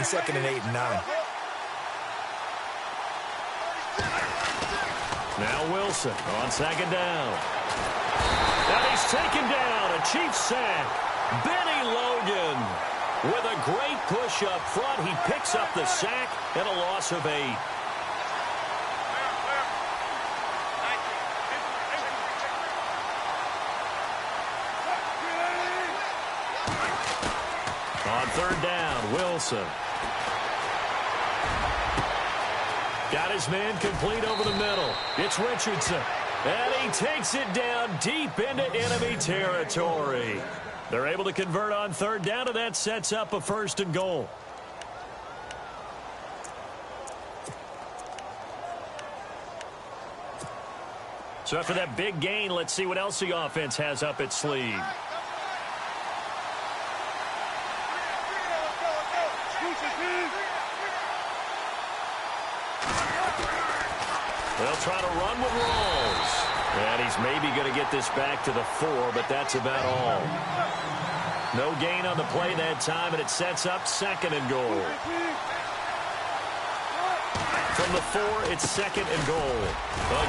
and 2nd and 8 and 9. Now Wilson on 2nd down. And he's taken down. A Chiefs sack. Benny Logan with a great push up front. He picks up the sack and a loss of 8. On 3rd down, Wilson. Got his man complete over the middle. It's Richardson. And he takes it down deep into enemy territory. They're able to convert on 3rd down, and that sets up a 1st and goal. So after that big gain, let's see what else the offense has up its sleeve. They'll try to run with Rolls. And he's maybe going to get this back to the 4, but that's about all. No gain on the play that time, and it sets up 2nd and goal. From the 4, it's 2nd and goal.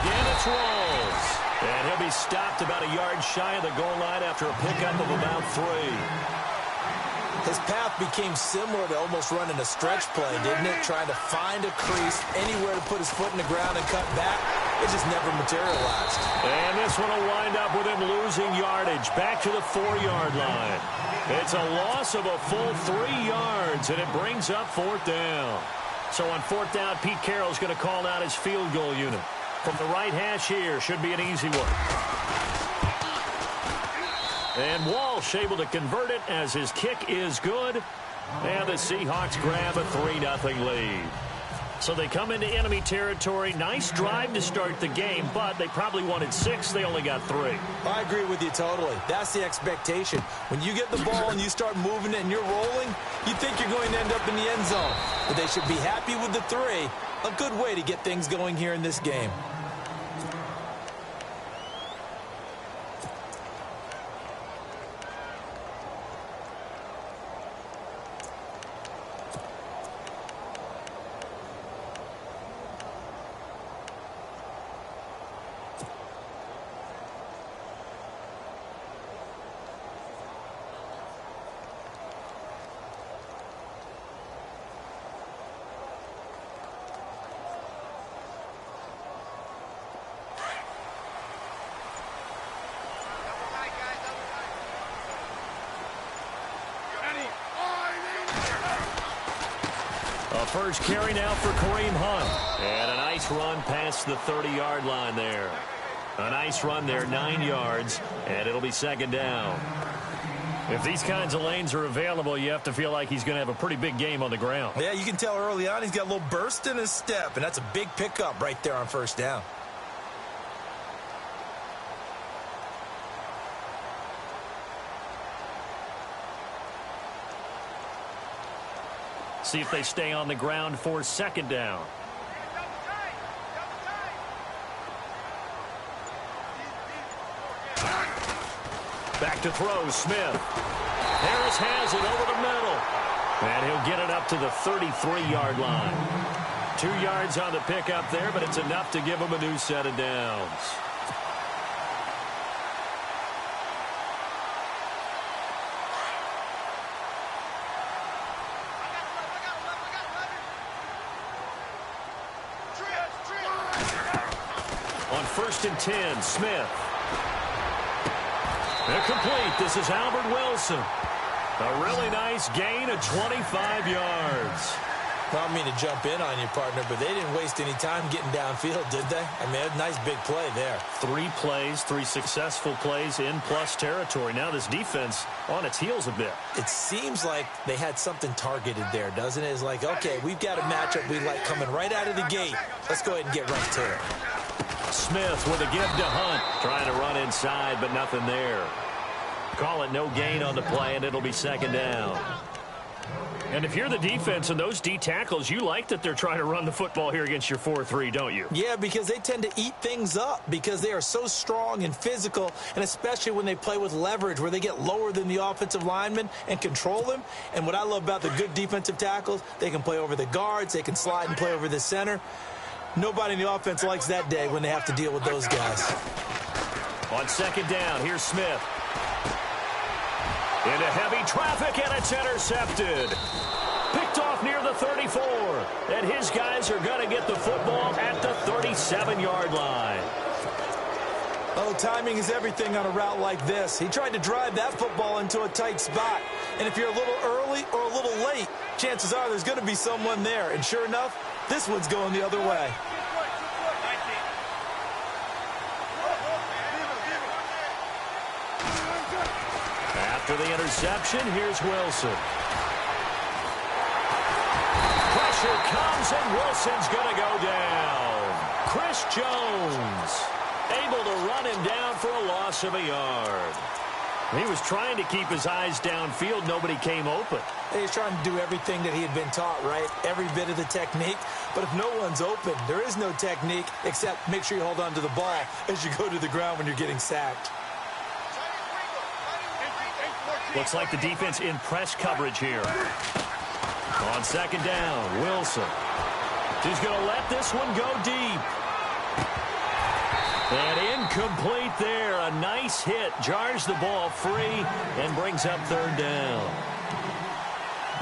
Again, it's Rolls. And he'll be stopped about a yard shy of the goal line after a pickup of about 3. His path became similar to almost running a stretch play, didn't it? Trying to find a crease, anywhere to put his foot in the ground and cut back. It just never materialized. And this one will wind up with him losing yardage back to the 4-yard line. It's a loss of a full 3 yards, and it brings up 4th down. So on 4th down, Pete Carroll's going to call out his field goal unit. From the right hash here, should be an easy one. And Walsh able to convert it as his kick is good. And the Seahawks grab a 3-0 lead. So they come into enemy territory. Nice drive to start the game, but they probably wanted 6. They only got 3. I agree with you totally. That's the expectation. When you get the ball and you start moving it and you're rolling, you think you're going to end up in the end zone. But they should be happy with the 3. A good way to get things going here in this game. First carry now for Kareem Hunt. And a nice run past the 30-yard line there. A nice run there, 9 yards, and it'll be 2nd down. If these kinds of lanes are available, you have to feel like he's going to have a pretty big game on the ground. Yeah, you can tell early on he's got a little burst in his step, and that's a big pickup right there on 1st down. See if they stay on the ground for 2nd down. Back to throw, Smith. Harris has it over the middle. And he'll get it up to the 33-yard line. 2 yards on the pickup there, but it's enough to give him a new set of downs. On 1st and 10, Smith. Incomplete. This is Albert Wilson. A really nice gain of 25 yards. I don't mean to jump in on you, partner, but they didn't waste any time getting downfield, did they? I mean, a nice big play there. 3 plays, 3 successful plays in plus territory. Now this defense on its heels a bit. It seems like they had something targeted there, doesn't it? It's like, okay, we've got a matchup we like coming right out of the gate. Let's go ahead and get right to it. Smith with a give to Hunt. Trying to run inside, but nothing there. Call it no gain on the play, and it'll be 2nd down. And if you're the defense and those D tackles, you like that they're trying to run the football here against your 4-3, don't you? Yeah, because they tend to eat things up because they are so strong and physical, and especially when they play with leverage where they get lower than the offensive linemen and control them. And what I love about the good defensive tackles, they can play over the guards, they can slide and play over the center. Nobody in the offense likes that day when they have to deal with those guys. On second down, here's Smith. Into heavy traffic, and it's intercepted. Picked off near the 34. And his guys are going to get the football at the 37-yard line. Oh, timing is everything on a route like this. He tried to drive that football into a tight spot. And if you're a little early or a little late, chances are there's going to be someone there. And sure enough, this one's going the other way. After the interception, here's Wilson. Pressure comes, and Wilson's going to go down. Chris Jones able to run him down for a loss of a yard. He was trying to keep his eyes downfield. Nobody came open. He's trying to do everything that he had been taught, right? Every bit of the technique. But if no one's open, there is no technique except make sure you hold on to the ball as you go to the ground when you're getting sacked. Looks like the defense in press coverage here. On second down, Wilson. He's going to let this one go deep. And incomplete there. A nice hit. Jars the ball free and brings up third down.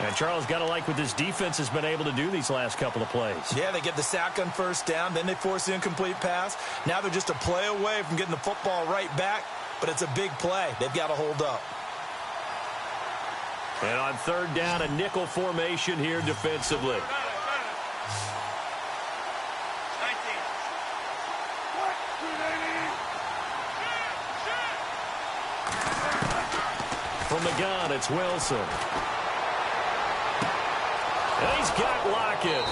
And Charles, got to like what this defense has been able to do these last couple of plays. Yeah, they get the sack on first down. Then they force the incomplete pass. Now they're just a play away from getting the football right back. But it's a big play. They've got to hold up. And on third down, a nickel formation here defensively. From the gun, it's Wilson. And he's got Lockett.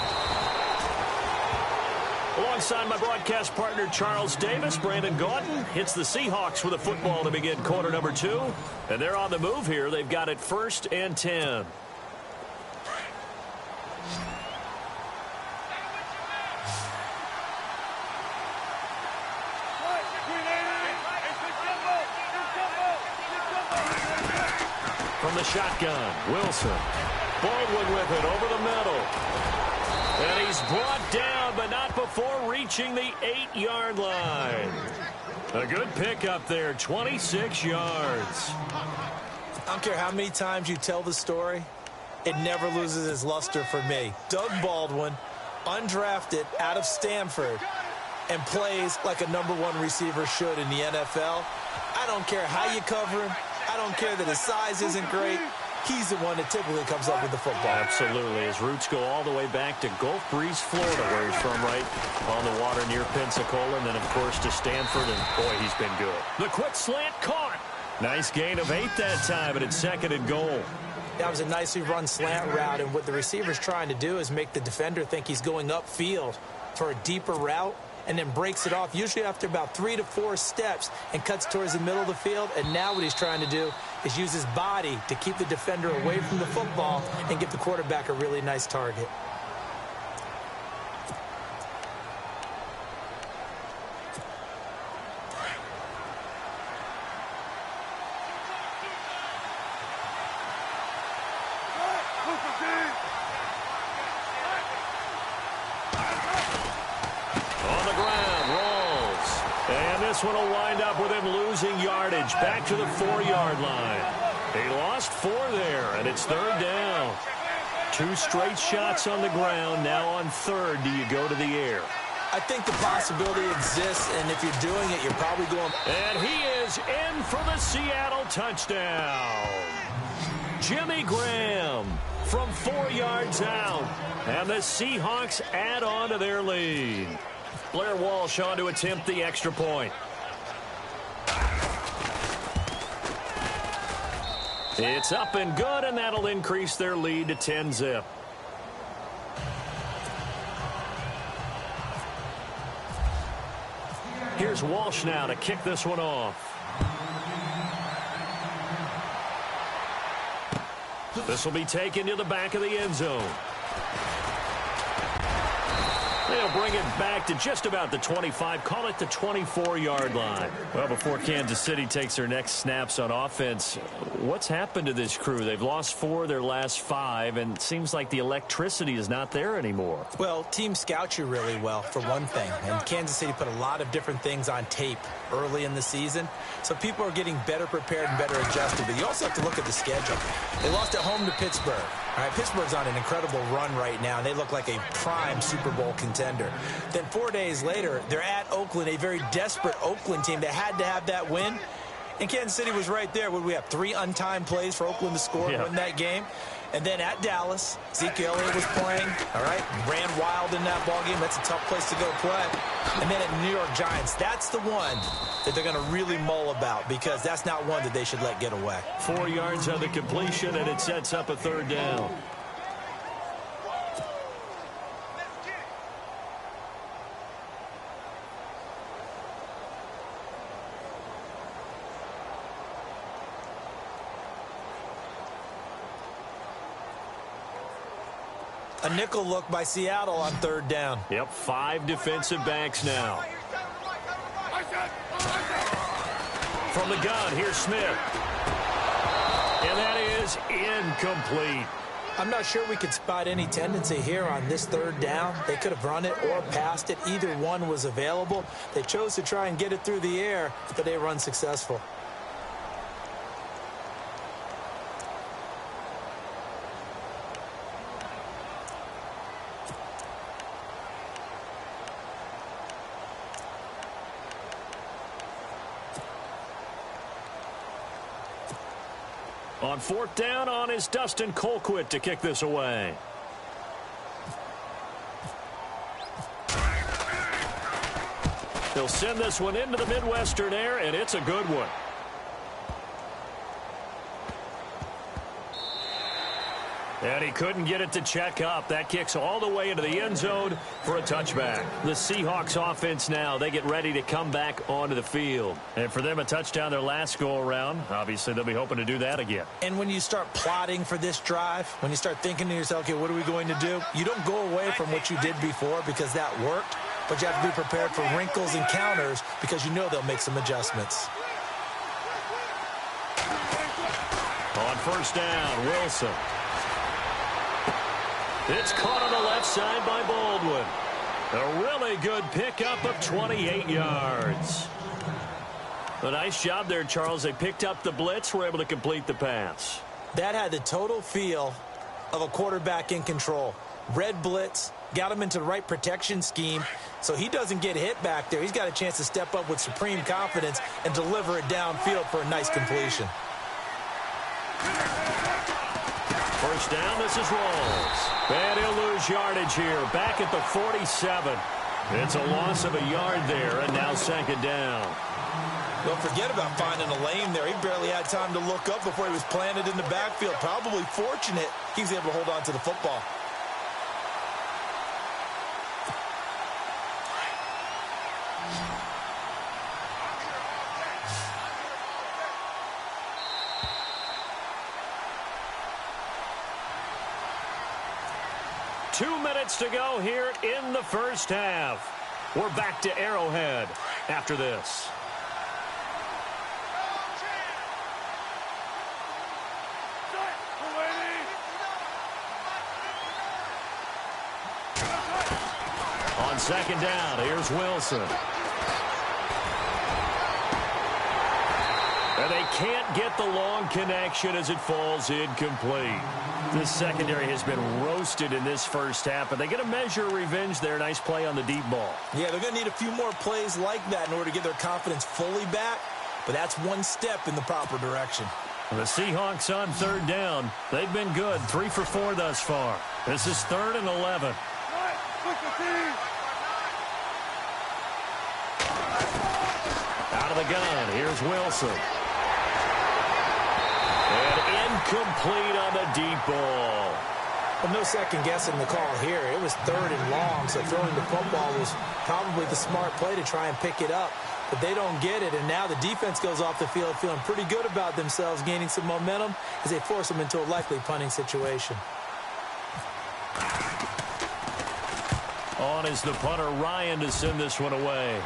Alongside my broadcast partner, Charles Davis, Brandon Gaudin hits the Seahawks with a football to begin quarter number 2. And they're on the move here. They've got it 1st and 10. From the shotgun, Wilson. Baldwin with it over the middle. And he's brought down, but not before reaching the 8-yard line. A good pickup there, 26 yards. I don't care how many times you tell the story, it never loses its luster for me. Doug Baldwin, undrafted out of Stanford, and plays like a #1 receiver should in the NFL. I don't care how you cover him. I don't care that his size isn't great. He's the one that typically comes up with the football. Absolutely. His roots go all the way back to Gulf Breeze, Florida, where he's from, right on the water near Pensacola, and then, of course, to Stanford, and, boy, he's been good. The quick slant caught. Nice gain of 8 that time, and it's 2nd and goal. That was a nicely run slant route, and what the receiver's trying to do is make the defender think he's going upfield for a deeper route, and then breaks it off, usually after about 3 to 4 steps, and cuts towards the middle of the field. And now what he's trying to do is use his body to keep the defender away from the football and give the quarterback a really nice target. This one will wind up with him losing yardage back to the 4-yard line. He lost 4 there, and it's 3rd down. 2 straight shots on the ground. Now on 3rd, do you go to the air? I think the possibility exists, and if you're doing it, you're probably going. And he is in for the Seattle touchdown. Jimmy Graham from 4 yards out. And the Seahawks add on to their lead. Blair Walsh on to attempt the extra point. It's up and good, and that'll increase their lead to 10-zip. Here's Walsh now to kick this one off. This will be taken to the back of the end zone. They'll bring it back to just about the 25, call it the 24-yard line. Well, before Kansas City takes their next snaps on offense, what's happened to this crew? They've lost 4 of their last 5, and it seems like the electricity is not there anymore. Well, teams scout you really well, for one thing, and Kansas City put a lot of different things on tape early in the season, so people are getting better prepared and better adjusted, but you also have to look at the schedule. They lost at home to Pittsburgh. All right, Pittsburgh's on an incredible run right now, and they look like a prime Super Bowl contender. Then 4 days later, they're at Oakland, a very desperate Oakland team that had to have that win. And Kansas City was right there. What do we have, 3 untimed plays for Oakland to score and win that game? And then at Dallas, Zeke Elliott was playing, all right, ran wild in that ball game. That's a tough place to go play. And then at New York Giants, that's the one that they're going to really mull about, because that's not one that they should let get away. 4 yards on the completion, and it sets up a 3rd down. A nickel look by Seattle on 3rd down. Yep, 5 defensive backs now. From the gun, here's Smith. And that is incomplete. I'm not sure we could spot any tendency here on this 3rd down. They could have run it or passed it. Either one was available. They chose to try and get it through the air, but they run successful. On 4th down, on is Dustin Colquitt to kick this away. He'll send this one into the Midwestern air, and it's a good one. And he couldn't get it to check up. That kicks all the way into the end zone for a touchback. The Seahawks offense now, they get ready to come back onto the field. And for them, a touchdown their last go-around. Obviously, they'll be hoping to do that again. And when you start plotting for this drive, when you start thinking to yourself, okay, what are we going to do? You don't go away from what you did before because that worked, but you have to be prepared for wrinkles and counters because you know they'll make some adjustments. On 1st down, Wilson. It's caught on the left side by Baldwin. A really good pickup of 28 yards. A nice job there, Charles. They picked up the blitz, were able to complete the pass. That had the total feel of a quarterback in control. Red blitz, got him into the right protection scheme, so he doesn't get hit back there. He's got a chance to step up with supreme confidence and deliver it downfield for a nice completion. 1st down, this is Rawls. And he'll lose yardage here, back at the 47. It's a loss of a yard there, and now 2nd down. Don't forget about finding a lane there. He barely had time to look up before he was planted in the backfield. Probably fortunate he was able to hold on to the football. Two minutes to go here in the 1st half. We're back to Arrowhead after this. On 2nd down, here's Wilson. And they can't get the long connection as it falls incomplete. The secondary has been roasted in this 1st half, but they get a measure of revenge there. Nice play on the deep ball. Yeah, they're going to need a few more plays like that in order to get their confidence fully back, but that's one step in the proper direction. The Seahawks on 3rd down. They've been good, 3 for 4 thus far. This is 3rd and 11. Out of the gun, here's Wilson. And incomplete on the deep ball. Well, no second guessing the call here. It was 3rd and long, so throwing the football was probably the smart play to try and pick it up. But they don't get it, and now the defense goes off the field feeling pretty good about themselves, gaining some momentum as they force them into a likely punting situation. On is the punter, Ryan, to send this one away.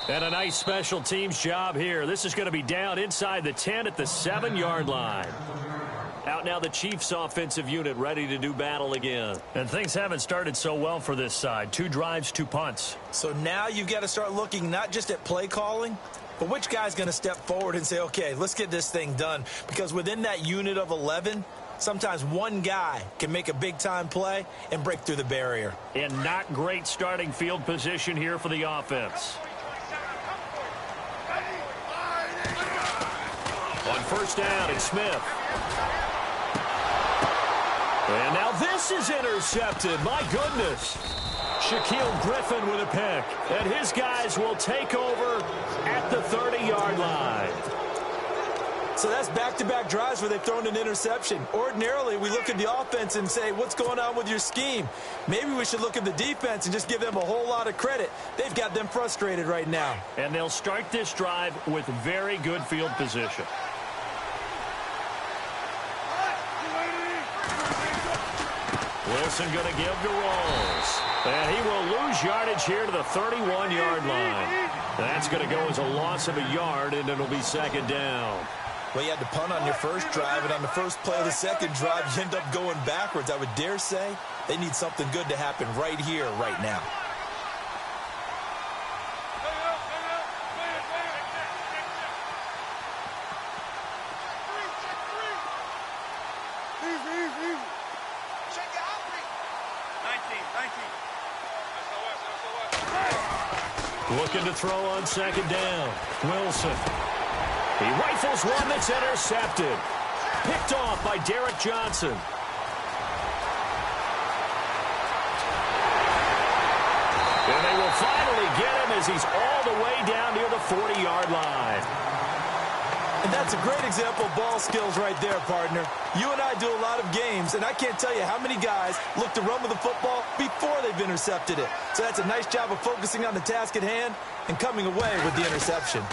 And a nice special teams job here. This is going to be down inside the 10 at the 7-yard line. Out now the Chiefs offensive unit ready to do battle again. And things haven't started so well for this side. 2 drives, 2 punts. So now you've got to start looking not just at play calling, but which guy's going to step forward and say, okay, let's get this thing done. Because within that unit of 11, sometimes one guy can make a big-time play and break through the barrier. And not great starting field position here for the offense. On first down, it's Smith. And now this is intercepted. My goodness. Shaquille Griffin with a pick. And his guys will take over at the 30-yard line. So that's back-to-back drives where they've thrown an interception. Ordinarily, we look at the offense and say, what's going on with your scheme? Maybe we should look at the defense and just give them a whole lot of credit. They've got them frustrated right now. And they'll start this drive with very good field position. Wilson going to give to Rolls. And he will lose yardage here to the 31-yard line. That's going to go as a loss of a yard, and it'll be 2nd down. Well, you had to punt on your first drive, and on the first play of the second drive, you end up going backwards. I would dare say they need something good to happen right here, right now. Looking to throw on 2nd down. Wilson. He rifles one that's intercepted. Picked off by Derek Johnson. And they will finally get him as he's all the way down near the 40-yard line. And that's a great example of ball skills right there, partner. You and I do a lot of games, and I can't tell you how many guys look to run with the football before they've intercepted it. So that's a nice job of focusing on the task at hand and coming away with the interception.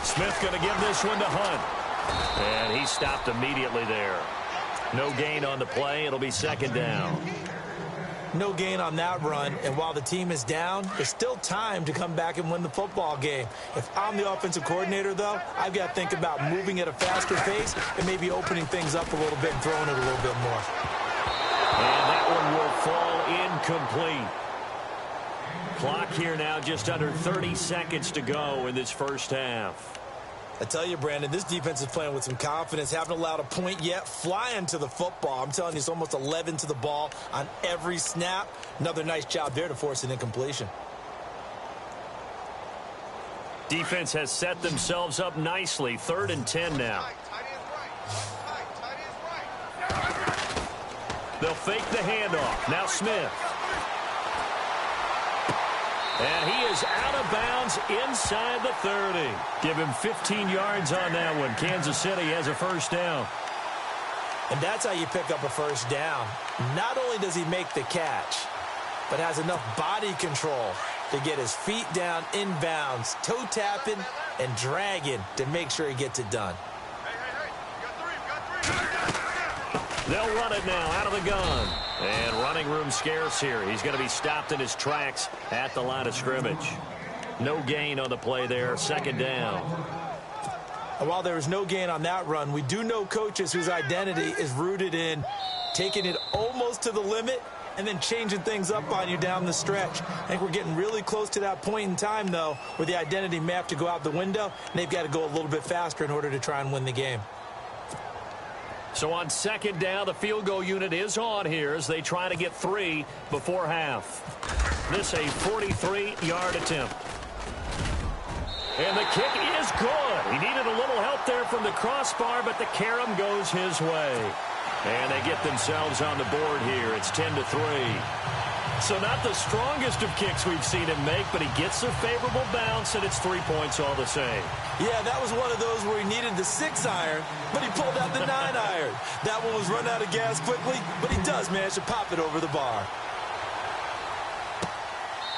Smith going to give this one to Hunt. And he stopped immediately there. No gain on the play. It'll be 2nd down. No gain on that run, and while the team is down, there's still time to come back and win the football game. If I'm the offensive coordinator, though, I've got to think about moving at a faster pace and maybe opening things up a little bit and throwing it a little bit more. And that one will fall incomplete. Clock here now just under 30 seconds to go in this first half. I tell you, Brandon, this defense is playing with some confidence. Haven't allowed a point yet. Flying to the football. I'm telling you, it's almost 11 to the ball on every snap. Another nice job there to force an incompletion. Defense has set themselves up nicely. 3rd and 10 now. They'll fake the handoff. Now Smith. And he is out of bounds inside the 30. Give him 15 yards on that one. Kansas City has a first down. And that's how you pick up a first down. Not only does he make the catch, but has enough body control to get his feet down inbounds, toe tapping and dragging to make sure he gets it done. They'll run it now out of the gun. And running room scarce here. He's going to be stopped in his tracks at the line of scrimmage. No gain on the play there. 2nd down. And while there was no gain on that run, we do know coaches whose identity is rooted in taking it almost to the limit and then changing things up on you down the stretch. I think we're getting really close to that point in time, though, where the identity may have to go out the window, and they've got to go a little bit faster in order to try and win the game. So on 2nd down, the field goal unit is on here as they try to get 3 before half. This a 43-yard attempt. And the kick is good. He needed a little help there from the crossbar, but the carom goes his way. And they get themselves on the board here. It's 10-3. So not the strongest of kicks we've seen him make, but he gets a favorable bounce, and it's 3 points all the same. Yeah, that was one of those where he needed the 6-iron, but he pulled out the 9-iron. That one was run out of gas quickly, but he does manage to pop it over the bar.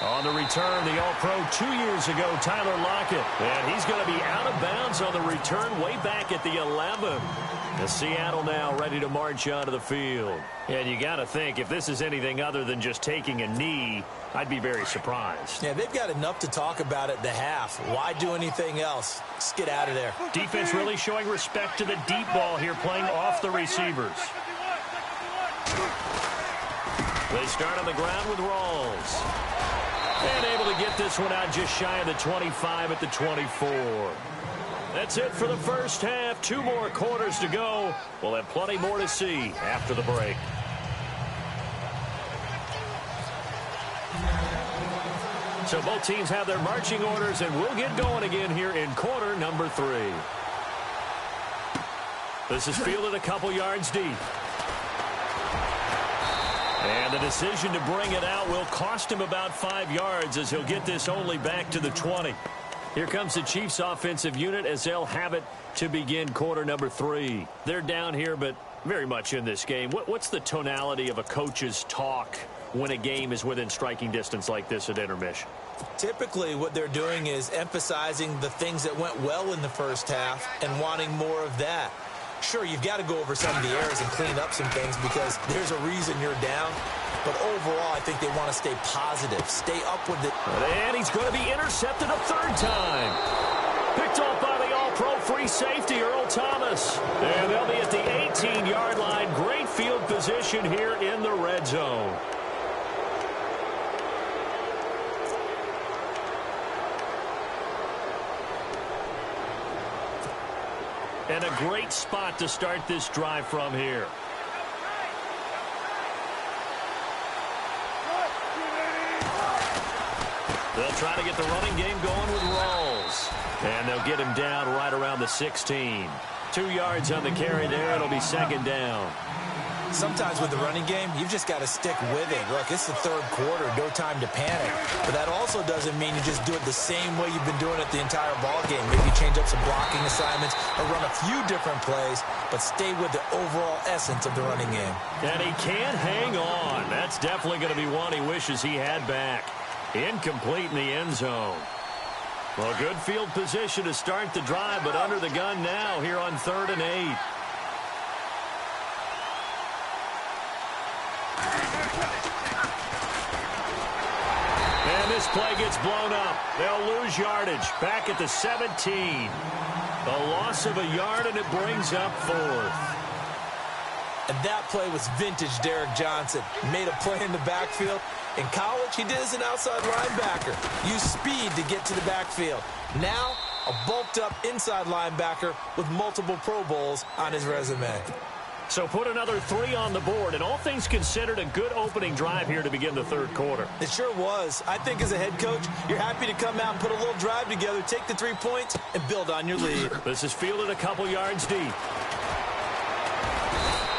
On the return, the All-Pro 2 years ago, Tyler Lockett. And he's going to be out of bounds on the return way back at the 11. The Seattle now ready to march onto the field. And you got to think, if this is anything other than just taking a knee, I'd be very surprised. Yeah, they've got enough to talk about at the half. Why do anything else? Just get out of there. Defense really showing respect to the deep ball here, playing off the receivers. They start on the ground with Rawls. And able to get this one out just shy of the 25 at the 24. That's it for the first half. 2 more quarters to go. We'll have plenty more to see after the break. So both teams have their marching orders, and we'll get going again here in quarter number 3. This is fielded a couple yards deep. And the decision to bring it out will cost him about 5 yards as he'll get this only back to the 20. Here comes the Chiefs offensive unit as they'll have it to begin quarter number 3. They're down here, but very much in this game. What's the tonality of a coach's talk when a game is within striking distance like this at intermission? Typically, what they're doing is emphasizing the things that went well in the first half and wanting more of that. Sure, you've got to go over some of the errors and clean up some things because there's a reason you're down. But overall, I think they want to stay positive, stay up with it. And he's going to be intercepted a 3rd time. Picked off by the All-Pro free safety, Earl Thomas. And they'll be at the 18-yard line. Great field position here in the red zone. And a great spot to start this drive from here. They'll try to get the running game going with Rawls. And they'll get him down right around the 16. 2 yards on the carry there. It'll be 2nd down. Sometimes with the running game, you've just got to stick with it. Look, it's the 3rd quarter, no time to panic. But that also doesn't mean you just do it the same way you've been doing it the entire ball game. Maybe change up some blocking assignments or run a few different plays, but stay with the overall essence of the running game. And he can't hang on. That's definitely going to be one he wishes he had back. Incomplete in the end zone. Well, good field position to start the drive, but under the gun now here on 3rd and 8. And this play gets blown up. They'll lose yardage back at the 17. A loss of a yard, and it brings up 4th. And that play was vintage Derek Johnson. Made a play in the backfield. In college, he did as an outside linebacker. Used speed to get to the backfield. Now, a bulked-up inside linebacker with multiple Pro Bowls on his resume. So put another 3 on the board, and all things considered, a good opening drive here to begin the 3rd quarter. It sure was. I think as a head coach, you're happy to come out and put a little drive together, take the 3 points, and build on your lead. This is fielded a couple yards deep.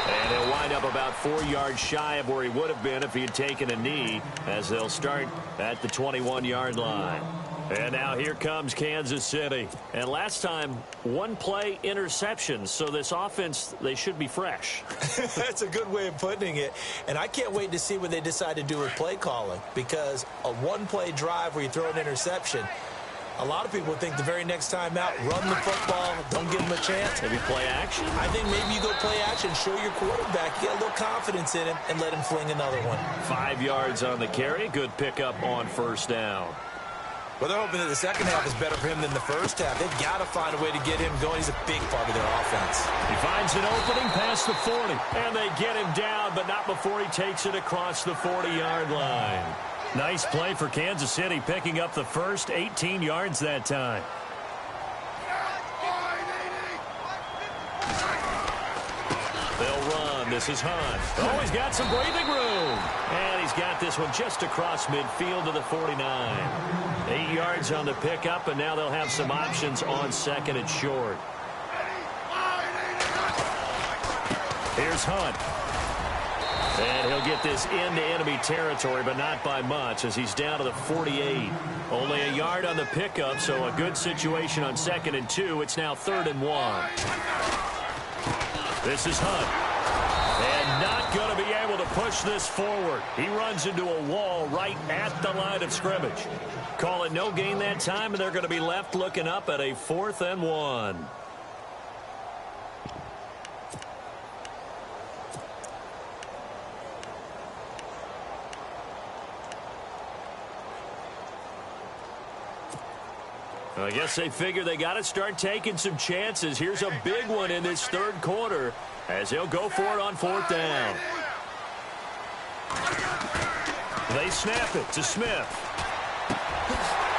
And he'll wind up about 4 yards shy of where he would have been if he had taken a knee, as they'll start at the 21-yard line. And now here comes Kansas City. And last time, 1 play interception. So this offense, they should be fresh. That's a good way of putting it. And I can't wait to see what they decide to do with play calling. Because a 1-play drive where you throw an interception, a lot of people think the very next time out, run the football, don't give him a chance. Maybe play action? I think maybe you go play action, show your quarterback, get a little confidence in him, and let him fling another one. 5 yards on the carry. Good pickup on 1st down. Well, they're hoping that the second half is better for him than the first half. They've got to find a way to get him going. He's a big part of their offense. He finds an opening past the 40. And they get him down, but not before he takes it across the 40-yard line. Nice play for Kansas City, picking up the first 18 yards that time. They'll run. This is Hunt. Oh, he's got some breathing room. And he's got this one just across midfield to the 49. 8 yards on the pickup, and now they'll have some options on 2nd and short. Here's Hunt. And he'll get this into enemy territory, but not by much, as he's down to the 48. Only a yard on the pickup, so a good situation on 2nd and 2. It's now 3rd and 1. This is Hunt. And not going to be able to push this forward. He runs into a wall right at the line of scrimmage. Call it no gain that time, and they're going to be left looking up at a 4th and 1. I guess they figure they got to start taking some chances. Here's a big one in this 3rd quarter as he'll go for it on 4th down. They snap it to Smith.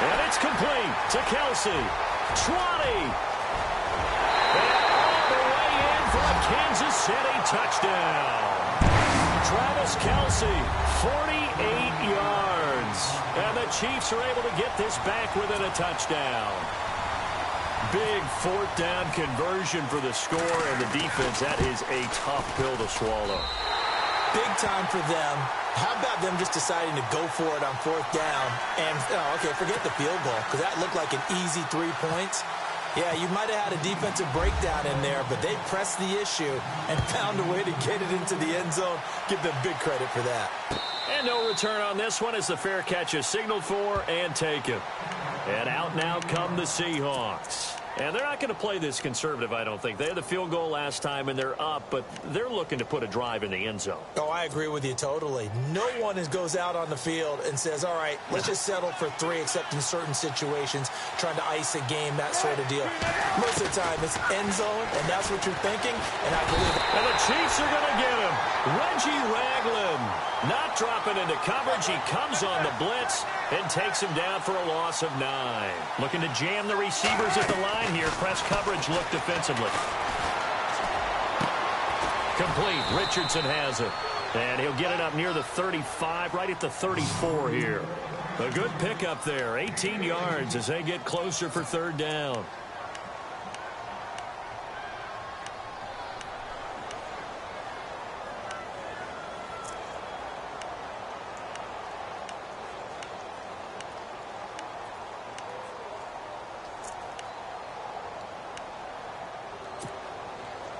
And it's complete to Kelsey. 20. And all the way in for a Kansas City touchdown. Travis Kelsey, 48 yards. And the Chiefs are able to get this back within a touchdown. Big 4th down conversion for the score, and the defense, that is a tough pill to swallow. Big time for them. How about them just deciding to go for it on 4th down? And, okay, forget the field goal, because that looked like an easy 3 points. Yeah, you might have had a defensive breakdown in there, but they pressed the issue and found a way to get it into the end zone. Give them big credit for that. And no return on this one as the fair catch is signaled for and taken. And out now come the Seahawks. And they're not going to play this conservative, I don't think. They had the field goal last time, and they're up, but they're looking to put a drive in the end zone. Oh, I agree with you totally. No one goes out on the field and says, all right, let's just settle for 3, except in certain situations, trying to ice a game, that sort of deal. Most of the time, it's end zone, and that's what you're thinking, and I believe it. And the Chiefs are going to get him. Reggie Ragland not dropping into coverage. He comes on the blitz and takes him down for a loss of 9. Looking to jam the receivers at the line here. Press coverage look defensively. Complete. Richardson has it. And he'll get it up near the 35, right at the 34 here. A good pickup there. 18 yards as they get closer for 3rd down.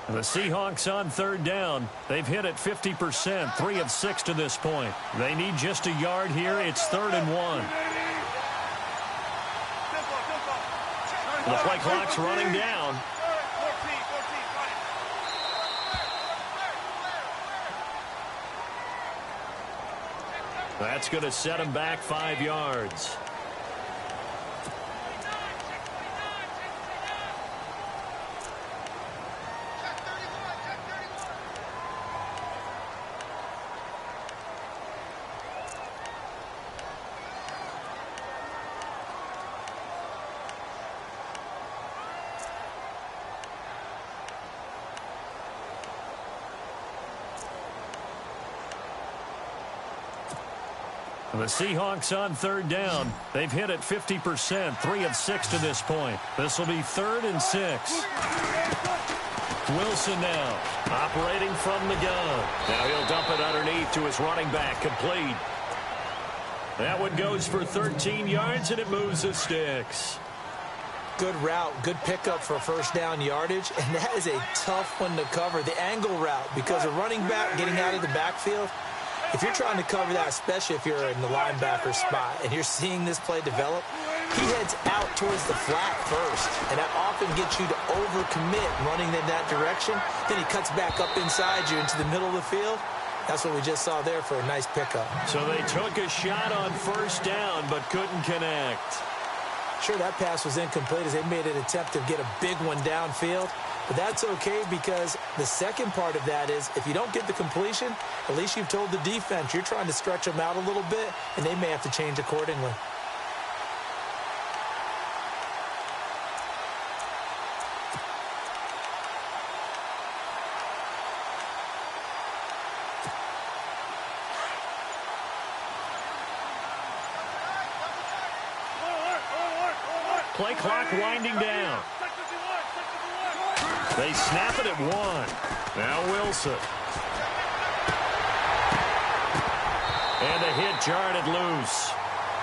The Seahawks on 3rd down. They've hit it 50%, 3 of 6 to this point. They need just a yard here. It's 3rd and 1. The play clock's running down. That's going to set him back 5 yards. The Seahawks on 3rd down. They've hit it 50%, 3 of 6 to this point. This will be 3rd and 6. Wilson now operating from the gun. Now he'll dump it underneath to his running back, complete. That one goes for 13 yards, and it moves the sticks. Good route, good pickup for 1st down yardage, and that is a tough one to cover, the angle route, because a running back getting out of the backfield, if you're trying to cover that, especially if you're in the linebacker spot and you're seeing this play develop, he heads out towards the flat first, and that often gets you to overcommit running in that direction. Then he cuts back up inside you into the middle of the field. That's what we just saw there for a nice pickup. So they took a shot on 1st down but couldn't connect. Sure, that pass was incomplete as they made an attempt to get a big one downfield. But that's okay, because the second part of that is if you don't get the completion, at least you've told the defense you're trying to stretch them out a little bit, and they may have to change accordingly. Play clock winding down. They snap it at 1. Now Wilson. Jarred it loose.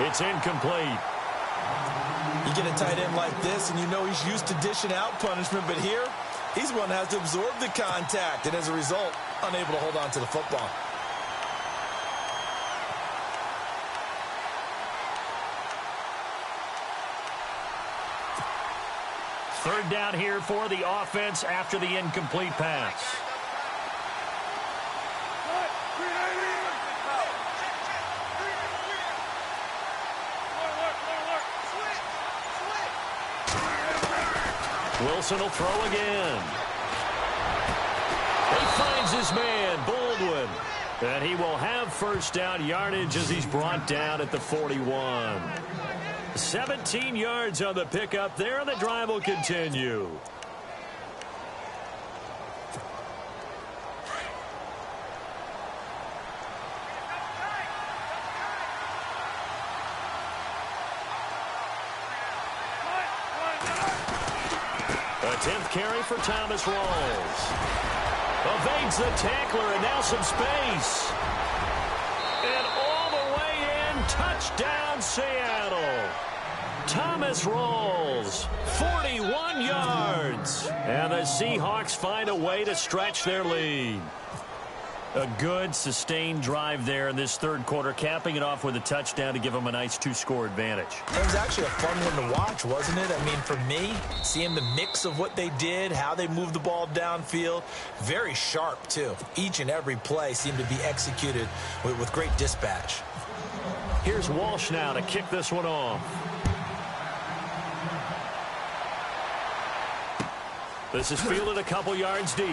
It's incomplete. You get a tight end like this, and you know he's used to dishing out punishment, but here, he's one that has to absorb the contact, and as a result, unable to hold on to the football. Third down here for the offense after the incomplete pass. Wilson will throw again. He finds his man, Baldwin. And he will have first down yardage as he's brought down at the 41. 17 yards on the pickup there, and the drive will continue. A 10th carry for Thomas Rawls. Evades the tackler, and now some space. And all the way in, touchdown Seattle. Thomas Rawls, 41 yards. And the Seahawks find a way to stretch their lead. A good, sustained drive there in this third quarter, capping it off with a touchdown to give them a nice two-score advantage. It was actually a fun one to watch, wasn't it? I mean, for me, seeing the mix of what they did, how they moved the ball downfield, very sharp, too. Each and every play seemed to be executed with great dispatch. Here's Walsh now to kick this one off. This is fielded a couple yards deep.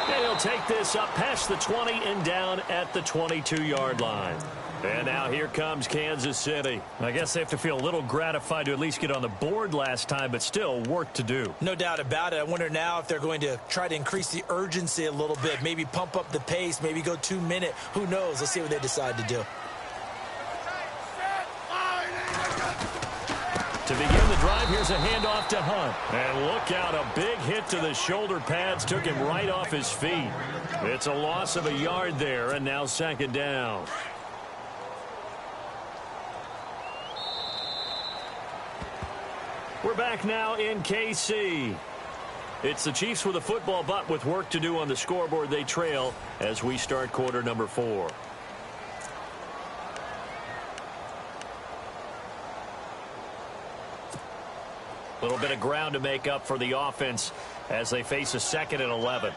And he'll take this up past the 20 and down at the 22-yard line. And now here comes Kansas City. I guess they have to feel a little gratified to at least get on the board last time, but still work to do. No doubt about it. I wonder now if they're going to try to increase the urgency a little bit, maybe pump up the pace, maybe go 2 minute. Who knows? Let's see what they decide to do. To begin the drive, here's a handoff to Hunt. And look out, a big hit to the shoulder pads took him right off his feet. It's a loss of a yard there, and now second down. We're back now in KC. It's the Chiefs with a football, but with work to do on the scoreboard. They trail as we start quarter number 4. A little bit of ground to make up for the offense as they face a 2nd and 11.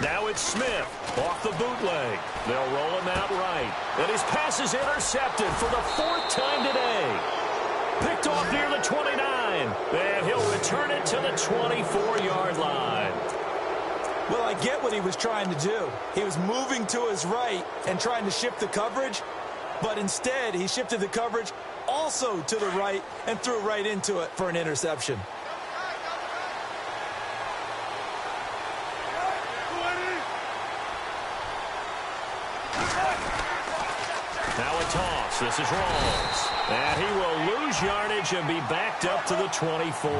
Now it's Smith off the bootleg. They'll roll him out right. And his pass is intercepted for the 4th time today. Picked off near the 29. And he'll return it to the 24-yard line. Well, I get what he was trying to do. He was moving to his right and trying to shift the coverage. But instead, he shifted the coverage also to the right and threw right into it for an interception. Now a toss. This is Rawls. And he will lose yardage and be backed up to the 24.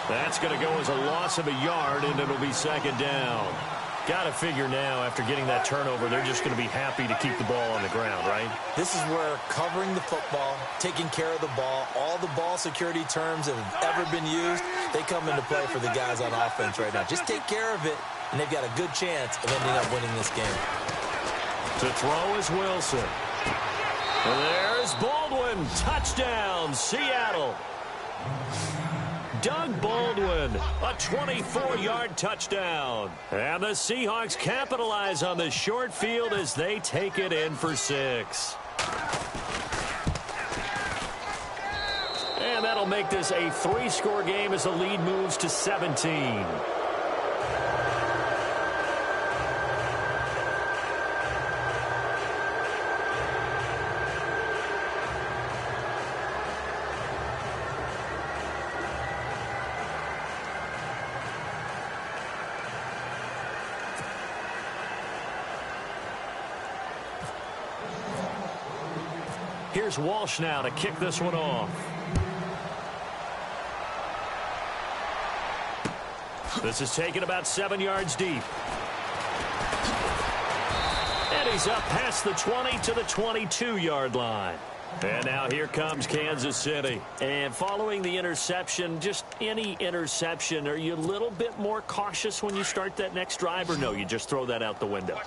That's going to go as a loss of a yard, and it'll be second down. Got to figure now, after getting that turnover, they're just going to be happy to keep the ball on the ground, right? This is where covering the football, taking care of the ball, all the ball security terms that have ever been used, they come into play for the guys on offense right now. Just take care of it, and they've got a good chance of ending up winning this game. To throw is Wilson. And there's Baldwin. Touchdown, Seattle. Doug Baldwin, a 24-yard touchdown. And the Seahawks capitalize on the short field as they take it in for 6. And that'll make this a 3-score game as the lead moves to 17. Here's Walsh now to kick this one off. This is taken about 7 yards deep. And he's up past the 20 to the 22-yard line. And now here comes Kansas City. And following the interception, just any interception, are you a little bit more cautious when you start that next drive, or no, you just throw that out the window?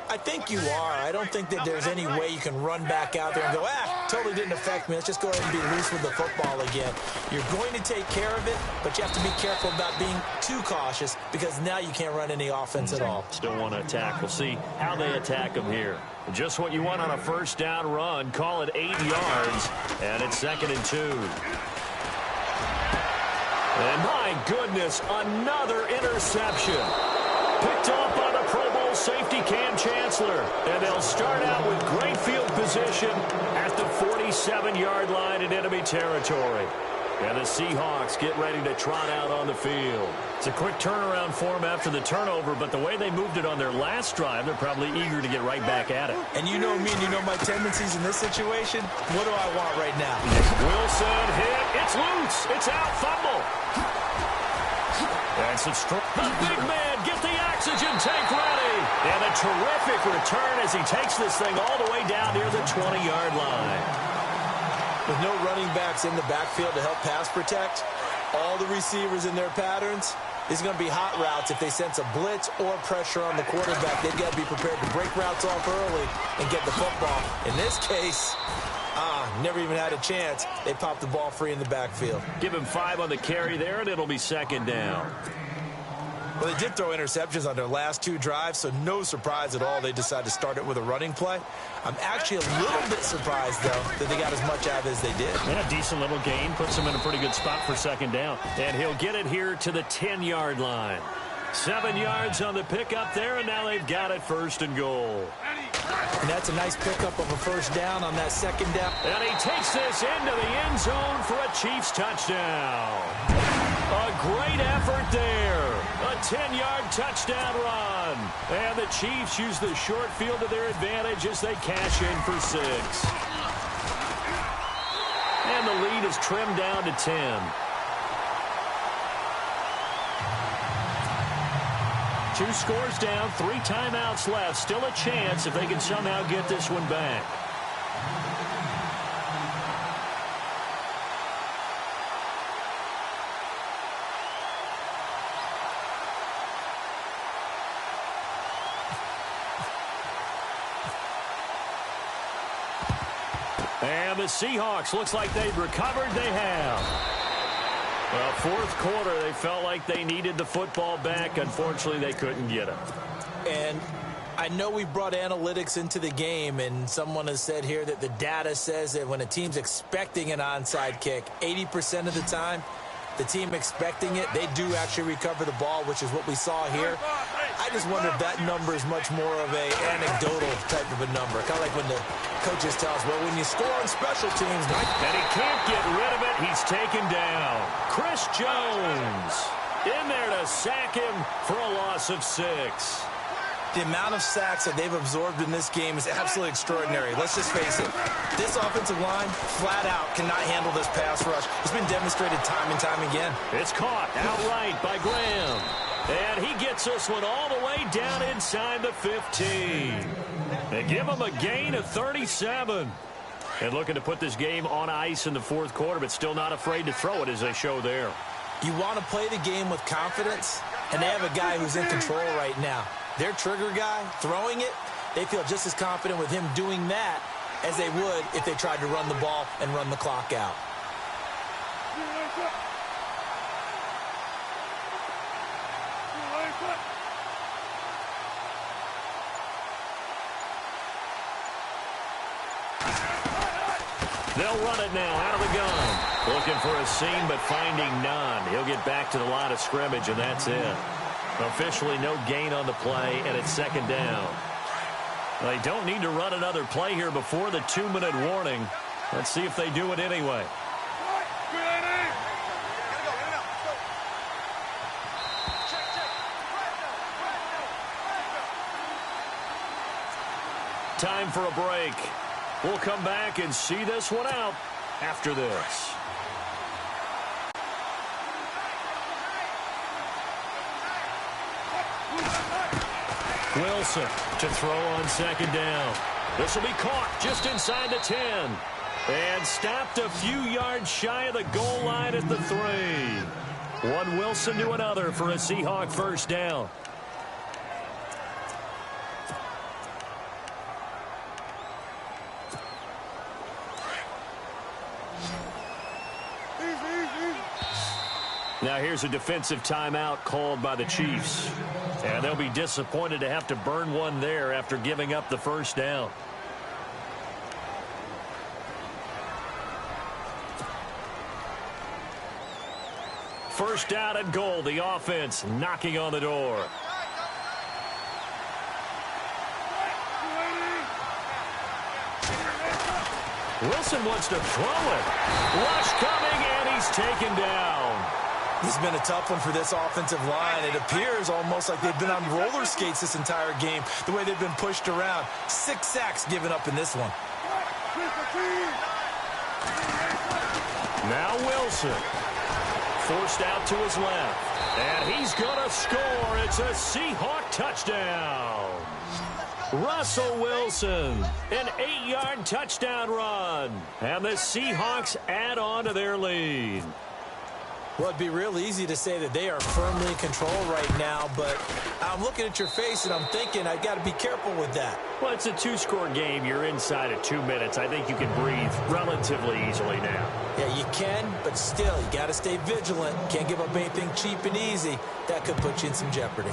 I think you are. I don't think that there's any way you can run back out there and go, totally didn't affect me. Let's just go ahead and be loose with the football again. You're going to take care of it, but you have to be careful about being too cautious because now you can't run any offense at all. Still want to attack. We'll see how they attack them here. Just what you want on a first down run. Call it 8 yards, and it's 2nd and 2. And my goodness, another interception. Picked off by the Pro Bowl safety Cam Chancellor. And they'll start out with great field position at the 47-yard line in enemy territory. And the Seahawks get ready to trot out on the field. It's a quick turnaround for them after the turnover, but the way they moved it on their last drive, they're probably eager to get right back at it. And you know me and you know my tendencies in this situation. What do I want right now? Wilson hit. It's loose. It's out. Fumble. That's it. The big man, get the oxygen tank ready. And a terrific return as he takes this thing all the way down near the 20-yard line. With no running backs in the backfield to help pass protect, all the receivers in their patterns, these are going to be hot routes. If they sense a blitz or pressure on the quarterback, they've got to be prepared to break routes off early and get the football. In this case, never even had a chance. They popped the ball free in the backfield. Give him 5 on the carry there, and it'll be 2nd down. Well, they did throw interceptions on their last 2 drives, so no surprise at all they decided to start it with a running play. I'm actually a little bit surprised, though, that they got as much out of it as they did. Yeah, decent little gain. Puts them in a pretty good spot for 2nd down. And he'll get it here to the 10-yard line. 7 yards on the pickup there, and now they've got it 1st and goal. And that's a nice pickup of a 1st down on that 2nd down. And he takes this into the end zone for a Chiefs touchdown. A great effort there. A 10-yard touchdown run. And the Chiefs use the short field to their advantage as they cash in for 6. And the lead is trimmed down to 10. 2 scores down, 3 timeouts left. Still a chance if they can somehow get this one back. And the Seahawks, looks like they've recovered. They have. Well, 4th quarter, they felt like they needed the football back. Unfortunately, they couldn't get it. And I know we brought analytics into the game, and someone has said here that the data says that when a team's expecting an onside kick, 80% of the time, the team expecting it, they do actually recover the ball, which is what we saw here. I just wonder if that number is much more of a anecdotal type of a number. Kind of like when the coaches tell us, well, when you score on special teams. And he can't get rid of it. He's taken down. Chris Jones in there to sack him for a loss of 6. The amount of sacks that they've absorbed in this game is absolutely extraordinary. Let's just face it. This offensive line, flat out, cannot handle this pass rush. It's been demonstrated time and time again. It's caught outright by Graham. And he gets this one all the way down inside the 15. They give him a gain of 37. And looking to put this game on ice in the 4th quarter, but still not afraid to throw it as they show there. You want to play the game with confidence, and they have a guy who's in control right now. Their trigger guy, throwing it, they feel just as confident with him doing that as they would if they tried to run the ball and run the clock out. They'll run it now out of the gun. Looking for a seam, but finding none. He'll get back to the line of scrimmage, and that's it. Officially no gain on the play, and it's 2nd down. They don't need to run another play here before the 2-minute warning. Let's see if they do it anyway. Time for a break. We'll come back and see this one out after this. Wilson to throw on second down. This will be caught just inside the 10. And stopped a few yards shy of the goal line at the 3. One Wilson to another for a Seahawk first down. Now here's a defensive timeout called by the Chiefs. And they'll be disappointed to have to burn one there after giving up the first down. First down and goal. The offense knocking on the door. Wilson wants to throw it. Rush coming, and he's taken down. This has been a tough one for this offensive line. It appears almost like they've been on roller skates this entire game, the way they've been pushed around. 6 sacks given up in this one. Now Wilson. Forced out to his left. And he's going to score. It's a Seahawk touchdown. Russell Wilson, an 8-yard touchdown run. And the Seahawks add on to their lead. Well, it'd be real easy to say that they are firmly in control right now, but I'm looking at your face and I'm thinking I've got to be careful with that. Well, it's a 2-score game. You're inside of 2 minutes. I think you can breathe relatively easily now. Yeah, you can, but still, you got to stay vigilant. Can't give up anything cheap and easy. That could put you in some jeopardy.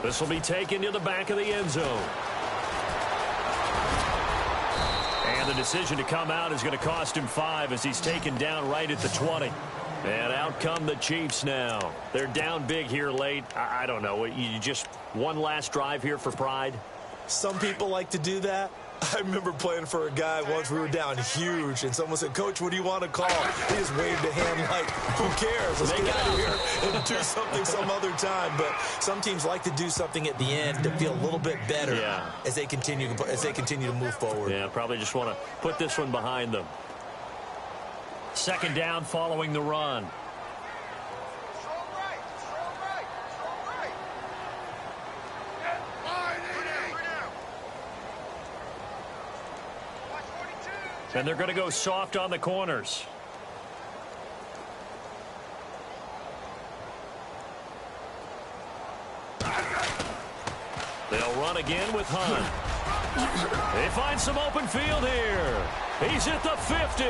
This will be taken to the back of the end zone. And the decision to come out is going to cost him 5 as he's taken down right at the 20. And out come the Chiefs now. They're down big here late. I don't know. You just one last drive here for pride? Some people like to do that. I remember playing for a guy once. We were down huge, and someone said, "Coach, what do you want to call?" He just waved a hand like, who cares? Let's get out of here and do something some other time. But some teams like to do something at the end to feel a little bit better as they continue to move forward. Yeah, probably just want to put this one behind them. Second down following the run. And they're going to go soft on the corners. They'll run again with Hunt. They find some open field here. He's at the 50,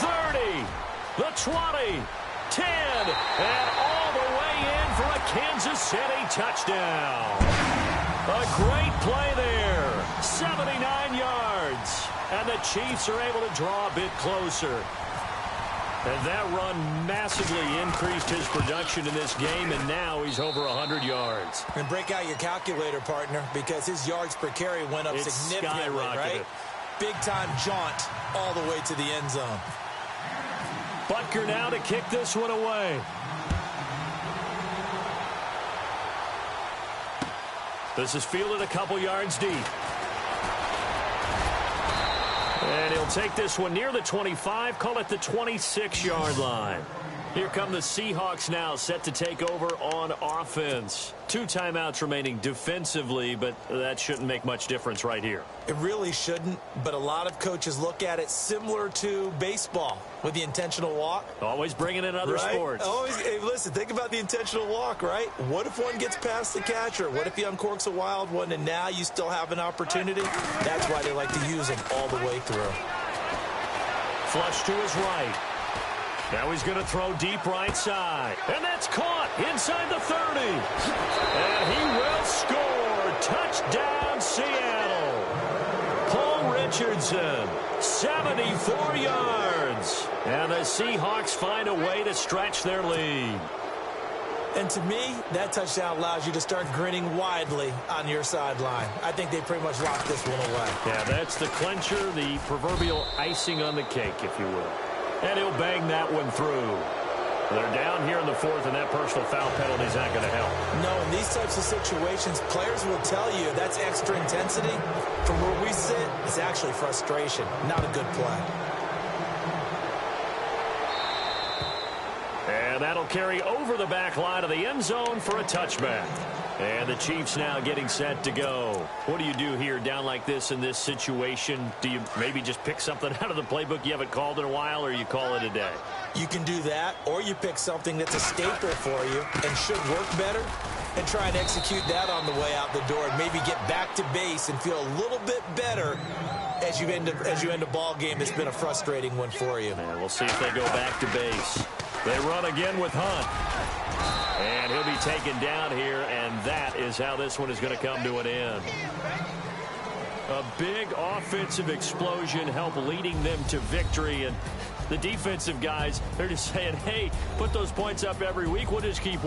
30, the 20, 10, and all the way in for a Kansas City touchdown. A great play there, 79 yards. And the Chiefs are able to draw a bit closer. And that run massively increased his production in this game, and now he's over 100 yards. And break out your calculator, partner, because his yards per carry went up significantly, right? Big-time jaunt all the way to the end zone. Butker now to kick this one away. This is fielded a couple yards deep. And he'll take this one near the 25, call it the 26-yard line. Here come the Seahawks now, set to take over on offense. 2 timeouts remaining defensively, but that shouldn't make much difference right here. It really shouldn't, but a lot of coaches look at it similar to baseball with the intentional walk. Always bringing in other sports. Always, hey, listen, think about the intentional walk, right? What if one gets past the catcher? What if he uncorks a wild one and now you still have an opportunity? That's why they like to use them all the way through. Flush to his right. Now he's going to throw deep right side. And that's caught inside the 30. And he will score. Touchdown, Seattle. Paul Richardson, 74 yards. And the Seahawks find a way to stretch their lead. And to me, that touchdown allows you to start grinning widely on your sideline. I think they pretty much locked this one away. Yeah, that's the clincher, the proverbial icing on the cake, if you will. And he'll bang that one through. They're down here in the 4th, and that personal foul penalty is not going to help. No, in these types of situations, players will tell you that's extra intensity. From where we sit, it's actually frustration, not a good play. And that'll carry over the back line of the end zone for a touchback. And the Chiefs now getting set to go. What do you do here down like this in this situation? Do you maybe just pick something out of the playbook you haven't called in a while, or you call it a day? You can do that, or you pick something that's a staple for you and should work better and try and execute that on the way out the door and maybe get back to base and feel a little bit better as you end a ball game that's been a frustrating one for you. And we'll see if they go back to base. They run again with Hunt. And he'll be taken down here, and that is how this one is going to come to an end. A big offensive explosion helped leading them to victory, and the defensive guys, they're just saying, hey, put those points up every week. We'll just keep